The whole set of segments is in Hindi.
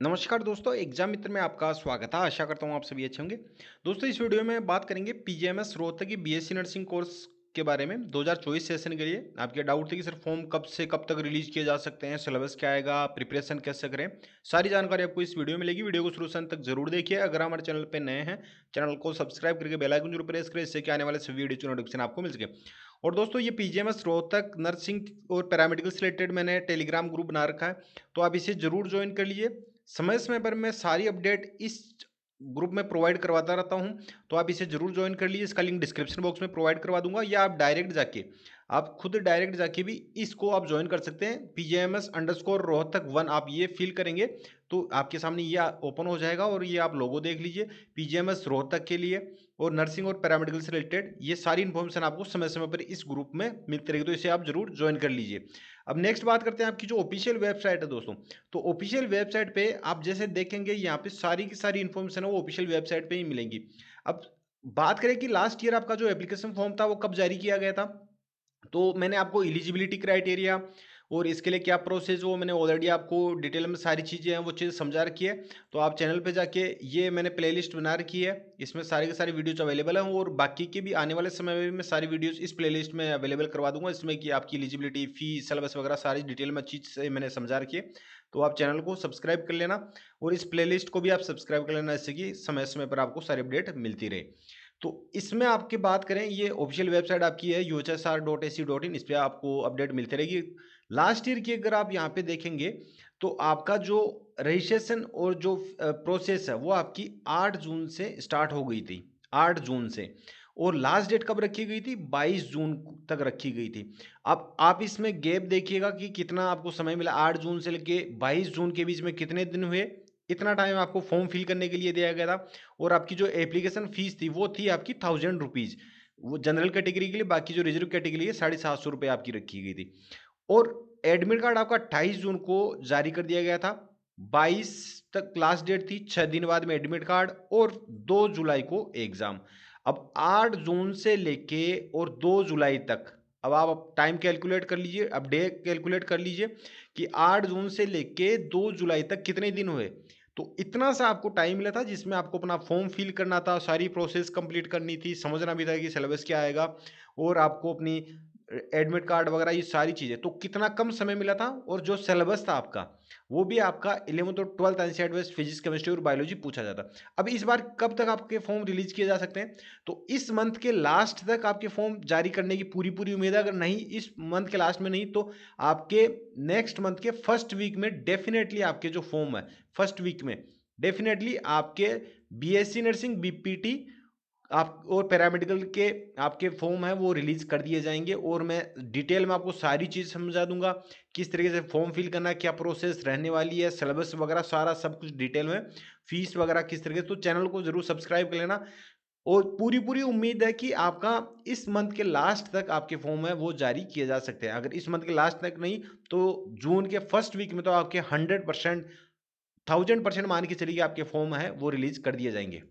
नमस्कार दोस्तों, एग्जाम मित्र में आपका स्वागत है। आशा करता हूँ आप सभी अच्छे होंगे। दोस्तों, इस वीडियो में बात करेंगे पीजीएमएस रोहतक की बीएससी नर्सिंग कोर्स के बारे में 2024 सेशन के लिए। आपके डाउट थे कि सर फॉर्म कब से कब तक रिलीज किए जा सकते हैं, सिलेबस क्या आएगा, प्रिपरेशन कैसे करें, सारी जानकारी आपको इस वीडियो में मिलेगी। वीडियो को शुरू से अंत तक जरूर देखिए। अगर हमारे चैनल पर नए हैं, चैनल को सब्सक्राइब करके बेल आइकन जरूर प्रेस करें, इससे कि आने वाले सभी वीडियो की नोटिफिकेशन आपको मिल सके। और दोस्तों, ये पीजीएमएस रोहतक नर्सिंग और पैरामेडिकल से रिलेटेड मैंने टेलीग्राम ग्रुप बना रखा है, तो आप इसे जरूर ज्वाइन कर लीजिए। समय समय पर मैं सारी अपडेट इस ग्रुप में प्रोवाइड करवाता रहता हूं, तो आप इसे जरूर ज्वाइन कर लीजिए। इसका लिंक डिस्क्रिप्शन बॉक्स में प्रोवाइड करवा दूंगा, या आप खुद डायरेक्ट जाके भी इसको आप ज्वाइन कर सकते हैं। PGMS_रोहतक 1 आप ये फिल करेंगे तो आपके सामने ये ओपन हो जाएगा, और ये आप लोगो देख लीजिए। पीजीएमएस रोहतक के लिए और नर्सिंग और पैरामेडिकल से रिलेटेड ये सारी इन्फॉर्मेशन आपको समय समय पर इस ग्रुप में मिलती रहेगी, तो इसे आप जरूर ज्वाइन कर लीजिए। अब नेक्स्ट बात करते हैं आपकी जो ऑफिशियल वेबसाइट है दोस्तों। तो ऑफिशियल वेबसाइट पे आप जैसे देखेंगे, यहाँ पे सारी की सारी इन्फॉर्मेशन है वो ऑफिशियल वेबसाइट पे ही मिलेंगी। अब बात करें कि लास्ट ईयर आपका जो एप्लीकेशन फॉर्म था वो कब जारी किया गया था, तो मैंने आपको एलिजिबिलिटी क्राइटेरिया और इसके लिए क्या प्रोसेस, वो मैंने ऑलरेडी आपको डिटेल में सारी चीज़ें हैं वो चीज़ समझा रखी है। तो आप चैनल पे जाके ये मैंने प्लेलिस्ट बना रखी है, इसमें सारे के सारे वीडियोज अवेलेबल हैं, और बाकी के भी आने वाले समय में भी मैं सारी वीडियोज इस प्लेलिस्ट में अवेलेबल करवा दूंगा। इसमें कि आपकी एलिजिबिलिटी, फी, सिलेबस वगैरह सारी डिटेल में अच्छी से मैंने समझा रखी है। तो आप चैनल को सब्सक्राइब कर लेना, और इस प्लेलिस्ट को भी आप सब्सक्राइब कर लेना, इससे कि समय समय पर आपको सारी अपडेट मिलती रहे। तो इसमें आपकी बात करें, ये ऑफिशियल वेबसाइट आपकी है UHSR.ac.in, इस पे आपको अपडेट मिलती रहेगी। लास्ट ईयर की अगर आप यहाँ पे देखेंगे, तो आपका जो रजिस्ट्रेशन और जो प्रोसेस है वो आपकी 8 जून से स्टार्ट हो गई थी, 8 जून से। और लास्ट डेट कब रखी गई थी? 22 जून तक रखी गई थी। अब आप इसमें गैप देखिएगा कि कितना आपको समय मिला। 8 जून से लेके 22 जून के बीच में कितने दिन हुए, इतना टाइम आपको फॉर्म फिल करने के लिए दिया गया था। और आपकी जो एप्लीकेशन फीस थी वो थी आपकी 1000 रुपीज़, वो जनरल कैटेगरी के लिए। बाकी जो रिजर्व कैटेगरी है 750 रुपये आपकी रखी गई थी। और एडमिट कार्ड आपका 28 जून को जारी कर दिया गया था। 22 तक लास्ट डेट थी, 6 दिन बाद में एडमिट कार्ड, और 2 जुलाई को एग्जाम। अब 8 जून से लेके और 2 जुलाई तक, अब आप टाइम कैलकुलेट कर लीजिए, अब डे कैलकुलेट कर लीजिए कि 8 जून से लेके 2 जुलाई तक कितने दिन हुए। तो इतना सा आपको टाइम मिला था, जिसमें आपको अपना फॉर्म फिल करना था, सारी प्रोसेस कंप्लीट करनी थी, समझना भी था कि सिलेबस क्या आएगा, और आपको अपनी एडमिट कार्ड वगैरह ये सारी चीज़ें। तो कितना कम समय मिला था, और जो सिलेबस था आपका वो भी आपका 11th और 12th NCERT based physics, chemistry और बायोलॉजी पूछा जाता। अब इस बार कब तक आपके फॉर्म रिलीज किए जा सकते हैं? तो इस मंथ के लास्ट तक आपके फॉर्म जारी करने की पूरी पूरी उम्मीद है। अगर नहीं इस मंथ के लास्ट में नहीं, तो आपके नेक्स्ट मंथ के फर्स्ट वीक में डेफिनेटली आपके जो फॉर्म है, फर्स्ट वीक में डेफिनेटली आपके बीएससी नर्सिंग, बीपीटी आप और पैरामेडिकल के आपके फॉर्म है वो रिलीज कर दिए जाएंगे। और मैं डिटेल में आपको सारी चीज़ समझा दूंगा, किस तरीके से फॉर्म फिल करना है, क्या प्रोसेस रहने वाली है, सिलेबस वगैरह सारा सब कुछ डिटेल में, फीस वगैरह किस तरीके से। तो चैनल को जरूर सब्सक्राइब कर लेना, और पूरी पूरी उम्मीद है कि आपका इस मंथ के लास्ट तक आपके फॉर्म है वो जारी किए जा सकते हैं। अगर इस मंथ के लास्ट तक नहीं, तो जून के फर्स्ट वीक में तो आपके 100%, 1000% मान के चलिए आपके फॉर्म है वो रिलीज कर दिए जाएंगे।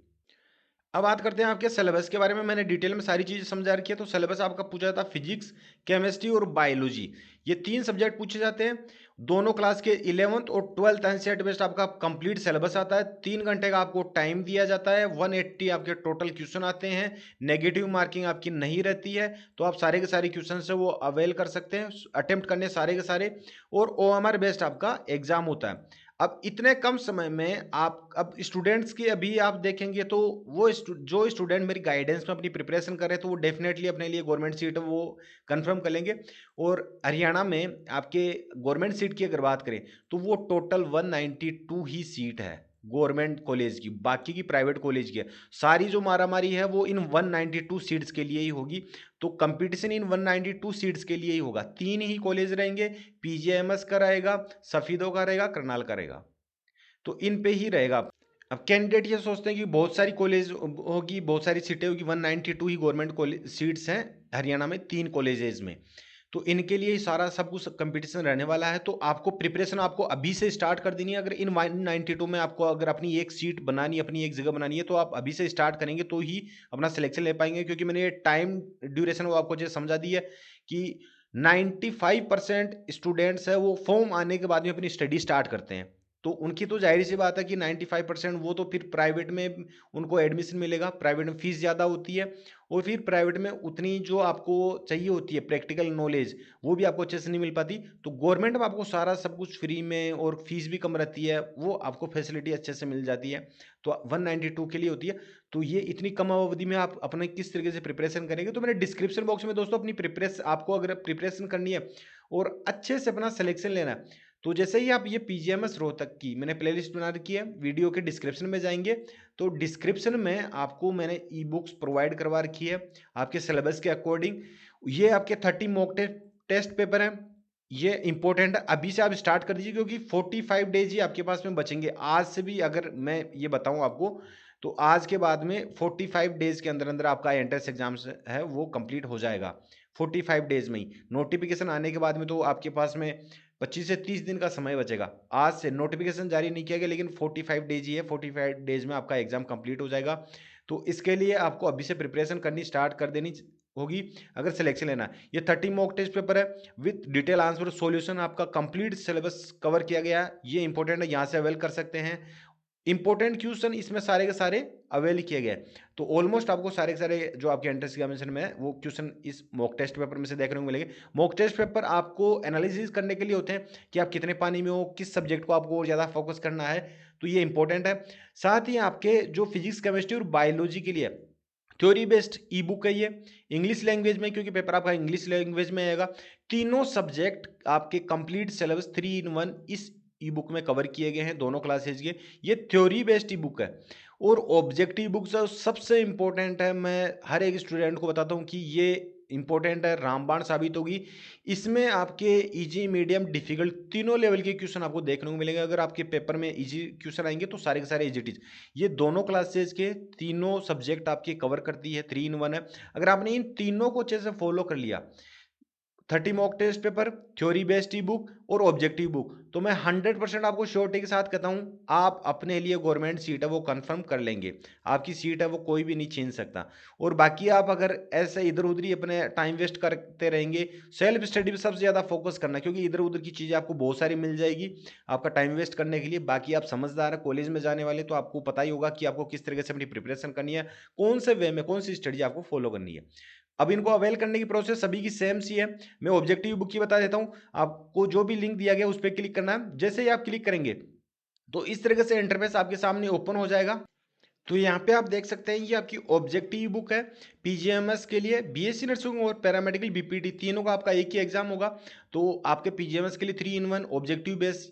अब बात करते हैं आपके सिलेबस के बारे में। मैंने डिटेल में सारी चीज़ समझा रखी है। तो सिलेबस आपका पूछा जाता है फिजिक्स, केमिस्ट्री और बायोलॉजी, ये 3 सब्जेक्ट पूछे जाते हैं। दोनों क्लास के 11th और 12th एनसीईआरटी बेस्ड आपका कंप्लीट सिलेबस आता है। 3 घंटे का आपको टाइम दिया जाता है। 180 आपके टोटल क्वेश्चन आते हैं। नेगेटिव मार्किंग आपकी नहीं रहती है, तो आप सारे के सारे क्वेश्चन से वो अवेल कर सकते हैं, अटेम्प्ट करने सारे के सारे। और OMR बेस्ड आपका एग्जाम होता है। अब इतने कम समय में आप, अब स्टूडेंट्स की अभी आप देखेंगे तो वो जो स्टूडेंट मेरी गाइडेंस में अपनी प्रिपरेशन कर रहे हैं, तो वो डेफिनेटली अपने लिए गवर्नमेंट सीट वो कंफर्म कर लेंगे। और हरियाणा में आपके गवर्नमेंट सीट की अगर बात करें, तो वो टोटल 192 ही सीट है गवर्नमेंट कॉलेज की, बाकी की प्राइवेट कॉलेज की है। सारी जो मारामारी है वो इन 192 सीट्स के लिए ही होगी। तो कंपटीशन इन 192 सीट्स के लिए ही होगा। 3 ही कॉलेज रहेंगे, PGMS का रहेगा, सफीदों का रहेगा, करनाल का रहेगा, तो इन पे ही रहेगा। अब कैंडिडेट ये सोचते हैं कि बहुत सारी कॉलेज होगी, बहुत सारी सीटें होगी, 192 ही गवर्नमेंट कॉलेज सीट्स हैं हरियाणा में, 3 कॉलेजेस में। तो इनके लिए ही सारा सब कुछ कंपटीशन रहने वाला है। तो आपको प्रिपरेशन आपको अभी से स्टार्ट कर देनी है। अगर इन 192 में आपको अगर अपनी एक सीट बनानी, अपनी एक जगह बनानी है, तो आप अभी से स्टार्ट करेंगे तो ही अपना सिलेक्शन ले पाएंगे। क्योंकि मैंने ये टाइम ड्यूरेशन वो आपको जो समझा दी है कि 95% स्टूडेंट्स है वो फॉर्म आने के बाद में अपनी स्टडी स्टार्ट करते हैं। तो उनकी तो ज़ाहिर-सी बात है कि 95% वो तो फिर प्राइवेट में उनको एडमिशन मिलेगा, प्राइवेट में फ़ीस ज़्यादा होती है और फिर प्राइवेट में उतनी जो आपको चाहिए होती है प्रैक्टिकल नॉलेज, वो भी आपको अच्छे से नहीं मिल पाती। तो गवर्नमेंट में आपको सारा सब कुछ फ्री में और फ़ीस भी कम रहती है, वो आपको फैसिलिटी अच्छे से मिल जाती है। तो 192 के लिए होती है, तो ये इतनी कम अवधि में आप अपने किस तरीके से प्रिपरेशन करेंगे, तो मैंने डिस्क्रिप्शन बॉक्स में दोस्तों अपनी आपको अगर प्रिपरेशन करनी है और अच्छे से अपना सिलेक्शन लेना है, तो जैसे ही आप ये पीजीएमएस रोहतक की मैंने प्लेलिस्ट बना रखी है, वीडियो के डिस्क्रिप्शन में जाएँगे, तो डिस्क्रिप्शन में आपको मैंने ई बुक्स प्रोवाइड करवा रखी है, आपके सिलेबस के अकॉर्डिंग। ये आपके 30 मॉक टेस्ट पेपर हैं, ये इम्पोर्टेंट है। अभी से आप स्टार्ट कर दीजिए क्योंकि 45 डेज़ ही आपके पास में बचेंगे। आज से भी अगर मैं ये बताऊँ आपको, तो आज के बाद में 45 डेज़ के अंदर-अंदर आपका एंट्रेंस एग्ज़ाम्स है, वो कंप्लीट हो जाएगा। 45 डेज़ में ही। नोटिफ़िकेशन आने के बाद में तो आपके पास में 25 से 30 दिन का समय बचेगा। आज से नोटिफ़िकेशन जारी नहीं किया गया लेकिन 45 डेज़ ही है, 45 डेज़ में आपका एग्ज़ाम कंप्लीट हो जाएगा। तो इसके लिए आपको अभी से प्रिपरेशन करनी स्टार्ट कर देनी होगी अगर सिलेक्शन लेना है। ये 30 मॉक टेस्ट पेपर है विथ डिटेल आंसर सॉल्यूशन, आपका कंप्लीट सिलेबस कवर किया गया है। ये इंपॉर्टेंट है, यहाँ से अवेल कर सकते हैं। इंपॉर्टेंट क्वेश्चन इसमें सारे के सारे अवेल किए गए। तो ऑलमोस्ट आपको सारे के सारे जो आपके एंट्रेंस एग्जामिनेशन में है वो क्वेश्चन इस मॉक टेस्ट पेपर में से देखने को मिलेंगे। मॉक टेस्ट पेपर आपको एनालिसिस करने के लिए होते हैं कि आप कितने पानी में हो, किस सब्जेक्ट को आपको और ज़्यादा फोकस करना है, तो ये इंपॉर्टेंट है। साथ ही आपके जो फिजिक्स, केमिस्ट्री और बायोलॉजी के लिए थ्योरी बेस्ड ई बुक है ये, इंग्लिश लैंग्वेज में, क्योंकि पेपर आपका इंग्लिश लैंग्वेज में आएगा। तीनों सब्जेक्ट आपके कंप्लीट सिलेबस 3 इन 1 इस ई बुक में कवर किए गए हैं, दोनों क्लासेज के। ये थ्योरी बेस्ड ई बुक है और ऑब्जेक्टिव बुक्स है, सबसे इंपॉर्टेंट है। मैं हर एक स्टूडेंट को बताता हूँ कि ये इंपॉर्टेंट है, रामबाण साबित होगी। इसमें आपके इजी, मीडियम, डिफिकल्ट तीनों लेवल के क्वेश्चन आपको देखने को मिलेंगे। अगर आपके पेपर में इजी क्वेश्चन आएंगे तो सारे के सारे इजी टीज, ये दोनों क्लासेज के तीनों सब्जेक्ट आपके कवर करती है, 3 इन 1 है। अगर आपने इन तीनों को अच्छे से फॉलो कर लिया, 30 mock test paper, theory based e book और ऑब्जेक्टिव बुक, तो मैं 100% आपको श्योरिटी के साथ कहता हूँ आप अपने लिए गवर्नमेंट सीट है वो कंफर्म कर लेंगे। आपकी सीट है वो कोई भी नहीं छीन सकता। और बाकी आप अगर ऐसे इधर उधर ही अपने टाइम वेस्ट करते रहेंगे, सेल्फ स्टडी पे सबसे ज़्यादा फोकस करना, क्योंकि इधर उधर की चीज़ें आपको बहुत सारी मिल जाएगी आपका टाइम वेस्ट करने के लिए। बाकी आप समझदार हैं, कॉलेज में जाने वाले, तो आपको पता ही होगा कि आपको किस तरीके से अपनी प्रिपरेशन करनी है, कौन से वे में कौन सी स्टडी आपको फॉलो करनी है। अब इनको अवेल करने की प्रोसेस सभी की सेम सी है। मैं ऑब्जेक्टिव बुक की बता देता हूँ। आपको जो भी लिंक दिया गया उस पर क्लिक करना है। जैसे ही आप क्लिक करेंगे तो इस तरीके से इंटरफेस आपके सामने ओपन हो जाएगा। तो यहाँ पे आप देख सकते हैं ये आपकी ऑब्जेक्टिव बुक है पीजीएमएस के लिए। बीएससी नर्सिंग और पैरामेडिकल बीपीटी तीनों का आपका एक ही एग्जाम होगा। तो आपके पीजीएमएस के लिए 3 इन 1 ऑब्जेक्टिव बेस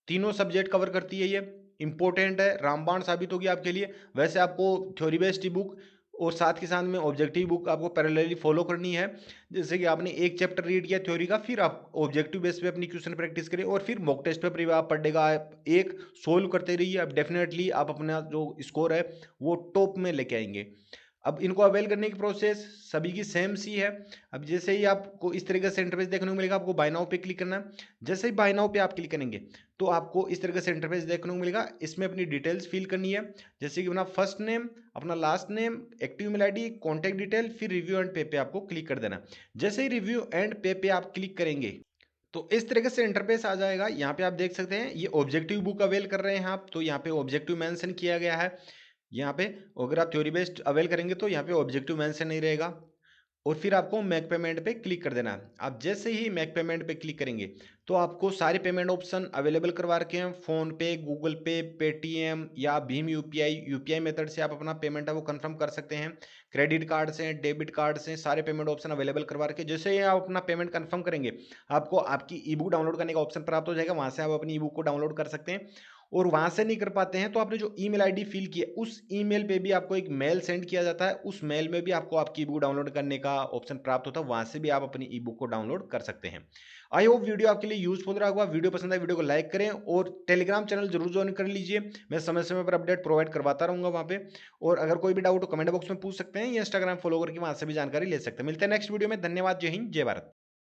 तीनों सब्जेक्ट कवर करती है ये। इंपॉर्टेंट है, रामबाण साबित होगी आपके लिए। वैसे आपको थ्योरी बेस्ड बुक और साथ के साथ में ऑब्जेक्टिव बुक आपको पैरेलली फॉलो करनी है। जैसे कि आपने एक चैप्टर रीड किया थ्योरी का, फिर आप ऑब्जेक्टिव बेस पे अपनी क्वेश्चन प्रैक्टिस करें और फिर मॉक टेस्ट पेपर भी आप पर डे का एक सोल्व करते रहिए। अब डेफिनेटली आप अपना जो स्कोर है वो टॉप में लेके आएंगे। अब इनको अवेल करने की प्रोसेस सभी की सेम सी है। अब जैसे ही आपको इस तरीके से इंटरफेस देखने को मिलेगा, आपको बाय नाउ पे क्लिक करना है। जैसे ही बाय नाउ पे आप क्लिक करेंगे तो आपको इस तरीके से इंटरफेस देखने को मिलेगा। इसमें अपनी डिटेल्स फिल करनी है, जैसे कि अपना फर्स्ट नेम, अपना last name, active mail ID, contact detail, फिर रिव्यू एंड पे पे आपको क्लिक कर देना है। जैसे ही रिव्यू एंड पे पे आप क्लिक करेंगे तो इस तरीके से इंटरफेस आ जाएगा। यहाँ पे आप देख सकते हैं ये ऑब्जेक्टिव बुक अवेल कर रहे हैं आप, तो यहाँ पे ऑब्जेक्टिव मेंशन किया गया है। यहाँ पे अगर आप थ्योरी बेस्ड अवेल करेंगे तो यहाँ पे ऑब्जेक्टिव मेंशन नहीं रहेगा। और फिर आपको मैक पेमेंट पे क्लिक कर देना है। आप जैसे ही मैक पेमेंट पे क्लिक करेंगे तो आपको सारे पेमेंट ऑप्शन अवेलेबल करवा रखे हैं। फ़ोन पे, गूगल पे, पेटीएम या भीम यूपीआई, यूपीआई मेथड से आप अपना पेमेंट है वो कंफर्म कर सकते हैं। क्रेडिट कार्ड से, डेबिट कार्ड से सारे पेमेंट ऑप्शन अवेलेबल करवा रखे। जैसे ही आप अपना पेमेंट कंफर्म करेंगे आपको आपकी ई बुक डाउनलोड करने का ऑप्शन प्राप्त हो जाएगा। वहाँ से आप अपनी ई बुक को डाउनलोड कर सकते हैं। और वहाँ से नहीं कर पाते हैं तो आपने जो ईमेल आईडी फिल की है उस ईमेल पे भी आपको एक मेल सेंड किया जाता है। उस मेल में भी आपको आपकी ई बुक डाउनलोड करने का ऑप्शन प्राप्त होता है। वहाँ से भी आप अपनी ई बुक को डाउनलोड कर सकते हैं। आई होप वीडियो आपके लिए यूजफुल रहा होगा। वीडियो पसंद आए वीडियो को लाइक करें और टेलीग्राम चैनल जरूर ज्वाइन कर लीजिए। मैं समय समय पर अपडेट प्रोवाइड करवाता रहूँगा वहाँ पे। और अगर कोई भी डाउट हो कमेंट बॉक्स में पूछ सकते हैं या इंस्टाग्राम फॉलो करके वहाँ से भी जानकारी ले सकते हैं। मिलते हैं नेक्स्ट वीडियो में। धन्यवाद। जय हिंद, जय भारत।